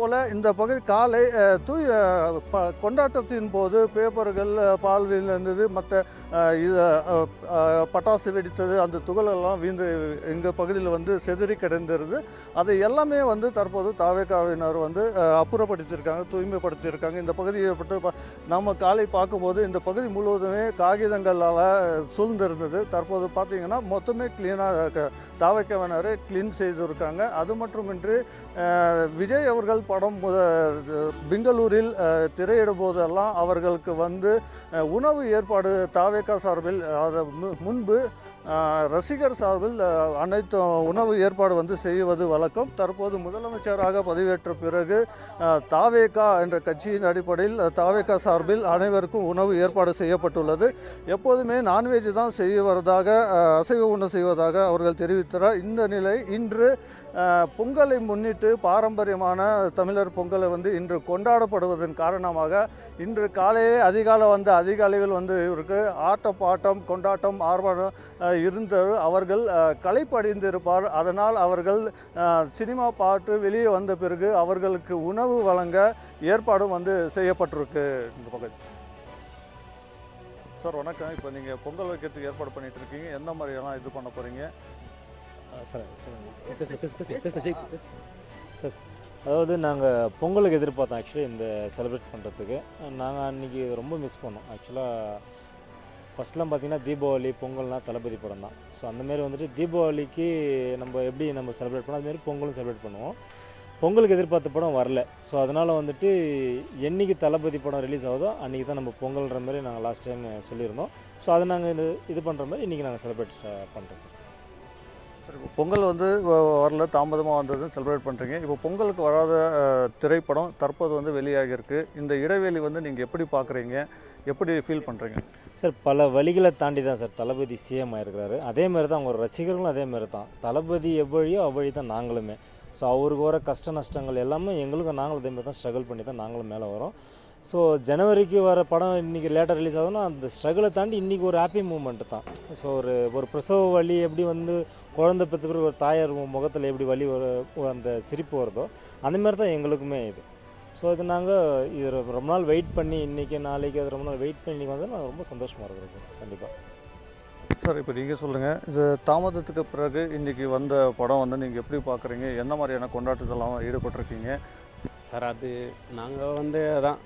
போல் இந்த பகுதி காலை கொண்டாட்டத்தின் போது பேப்பர்கள் பால் இருந்தது, மற்ற இது பட்டாசு வெடித்தது, அந்த துகளெல்லாம் வீழ்ந்து எங்கள் பகுதியில் வந்து செதறி கிடந்திருது. அதை எல்லாமே வந்து தற்போது தாவேகாவினர் வந்து அப்புறப்படுத்தியிருக்காங்க, தூய்மைப்படுத்தியிருக்காங்க. இந்த பகுதியை பற்றி நம்ம காலை பார்க்கும்போது இந்த பகுதி முழுவதுமே காகிதங்களால் சூழ்ந்திருந்தது. தற்போது பார்த்தீங்கன்னா மொத்தமே கிளீனாக தாவேகாவினரை கிளீன் செய்திருக்காங்க. அது மட்டுமின்றி விஜய் அவர்கள் படம் பெங்களூரில் திரையிடும் போதெல்லாம் அவர்களுக்கு வந்து உணவு ஏற்பாடு தாவேகா சார்பில் முன்பு ரசிகர் சார்பில் அனைத்து உணவு ஏற்பாடு வந்து செய்வது வழக்கம். தற்போது முதலமைச்சராக பதவியேற்ற பிறகு தாவேகா என்ற கட்சியின் அடிப்படையில் தாவேகா சார்பில் அனைவருக்கும் உணவு ஏற்பாடு செய்யப்பட்டுள்ளது. எப்போதுமே நான்வெஜ் தான் செய்வதாக, அசைவ உணவு செய்வதாக அவர்கள் தெரிவித்தார். இந்த நிலை இன்று பொங்கலை முன்னிட்டு பாரம்பரியமான தமிழர் பொங்கலை வந்து இன்று கொண்டாடப்படுவதன் காரணமாக இன்று காலையே அதிக அளவில் வந்து இவருக்கு ஆட்டம் கொண்டாட்டம் ஆர்வம் இருந்த அவர்கள் களைப்படைந்திருப்பார். அதனால் அவர்கள் சினிமா பார்த்து வெளியே வந்த பிறகு அவர்களுக்கு உணவு வழங்க ஏற்பாடும் வந்து செய்யப்பட்டிருக்கு. இந்த பகுதி சார் வணக்கம். இப்போ நீங்கள் பொங்கல் வைக்கிறதுக்கு ஏற்பாடு பண்ணிட்டு இருக்கீங்க, எந்த மாதிரியெல்லாம் இது பண்ண போகிறீங்க சார்? அதாவது நாங்கள் பொங்கலுக்கு எதிர்பார்த்தோம் ஆக்சுவலி இந்த செலிப்ரேட் பண்ணுறதுக்கு. நாங்கள் அன்றைக்கி ரொம்ப மிஸ் பண்ணோம். ஆக்சுவலாக ஃபஸ்ட்லாம் பார்த்திங்கன்னா தீபாவளி பொங்கல்னால் தளபதி படம் தான். ஸோ அந்தமாரி வந்துட்டு தீபாவளிக்கு நம்ம எப்படி நம்ம செலிப்ரேட் பண்ணோம் அதுமாரி பொங்கலும் செலிப்ரேட் பண்ணுவோம். பொங்கலுக்கு எதிர்பார்த்த படம் வரல. ஸோ அதனால் வந்துட்டு என்றைக்கு தளபதி படம் ரிலீஸ் ஆகுதோ அன்றைக்கி தான் நம்ம பொங்கல்ன்ற மாதிரி நாங்கள் லாஸ்ட் டைம் சொல்லியிருந்தோம். ஸோ அதை நாங்கள் இது பண்ணுற மாதிரி இன்றைக்கி நாங்கள் செலிப்ரேட் பண்ணுறோம் சார். பொங்கல் வந்து வரல, தாமதமாக வந்ததுன்னு செலிப்ரேட் பண்ணுறீங்க. இப்போ பொங்கலுக்கு வராத திரைப்படம் தற்போது வந்து வெளியாகிருக்கு. இந்த இடைவெளி வந்து நீங்கள் எப்படி பார்க்குறீங்க, எப்படி ஃபீல் பண்ணுறீங்க சார்? பல வழிகளை தாண்டி தான் சார் தளபதி சிஎம் ஆகிருக்கிறாரு. அதேமாதிரி தான் அவங்க ரசிகர்களும் அதேமாதிரி தான். தளபதி எவ்வழியோ அவ்வழி தான் நாங்களுமே. ஸோ அவருக்கு வர கஷ்ட நஷ்டங்கள் எல்லாமே எங்களுக்கும் நாங்களும் அதேமாதிரி தான் ஸ்ட்ரகிள் பண்ணி தான் நாங்களும் மேலே வரோம். ஸோ ஜனவரிக்கு வர படம் இன்றைக்கி லேட்டாக ரிலீஸ் ஆகுதுன்னா அந்த ஸ்ட்ரகிளை தாண்டி இன்றைக்கி ஒரு ஹாப்பி மூமெண்ட்டு தான். ஸோ ஒரு பிரசவ வலி எப்படி வந்து குழந்தை பெற்ற பிறகு ஒரு தாயார் முகத்தில் எப்படி வலி அந்த சிரிப்பு வருதோ அந்தமாதிரி தான் எங்களுக்குமே இது. ஸோ இது நாங்கள் இது ரொம்ப நாள் வெயிட் பண்ணி இன்றைக்கி நாளைக்கு அது ரொம்ப நாள் வெயிட் பண்ணி இன்றைக்கி வந்து நான் ரொம்ப சந்தோஷமாக இருக்கிறேன் கண்டிப்பாக. சார் இப்போ நீங்கள் சொல்லுங்கள், இது தாமதத்துக்கு பிறகு இன்றைக்கி வந்த படம் வந்து நீங்கள் எப்படி பார்க்குறீங்க, என்ன மாதிரியான கொண்டாட்டத்தெல்லாம் ஈடுபட்டிருக்கீங்க சார்? அது நாங்கள் வந்து அதான்